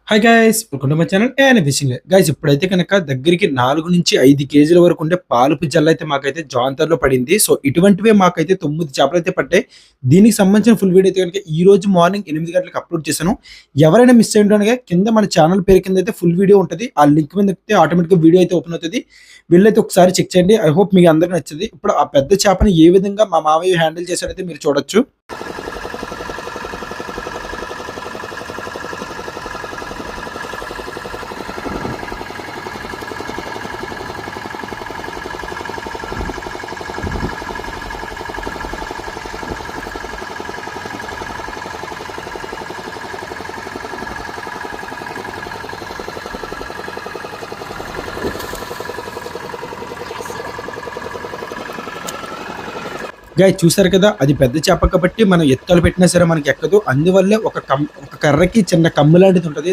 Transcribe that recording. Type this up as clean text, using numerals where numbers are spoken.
Hi guys welcome to my channel and fishing guys. ఇప్పుడైతే కనుక దగ్గరికి 4 నుంచి 5 కేజీల వరకు ఉండే పాలపు జల్ల అయితే మాకైతే జాంతర్లో పడింది. సో ఇటువంటివే మాకైతే 9 చేపలు అయితే పట్టాయి. దీనికి సంబంధించిన ఫుల్ వీడియో అయితే కనుక ఈ రోజు మార్నింగ్ 8 గంటలకు అప్లోడ్ చేశాను. ఎవరైనా మిస్ అయ్యింటే కింద మన ఛానల్ పేరు కింద అయితే ఫుల్ వీడియో ఉంటుంది. ఆ లింక్ మీద అయితే ఆటోమేటిక్గా వీడియో అయితే ఓపెన్ అవుతుంది. వీళ్ళైతే ఒకసారి చెక్ చేయండి. ఐ హోప్ మీకు అందరికీ నచ్చింది. ఇప్పుడు ఆ పెద్ద చేపని ఏ విధంగా మా మామయ్య హ్యాండిల్ చేశారైతే మీరు చూడొచ్చు. గాయ్స్ చూసారు కదా, అది పెద్ద చేప కాబట్టి మనం ఎత్తాలు పెట్టినా సరే మనకి ఎక్కదు. అందువల్లే ఒక కర్రకి చిన్న కమ్ము లాంటిది ఉంటుంది.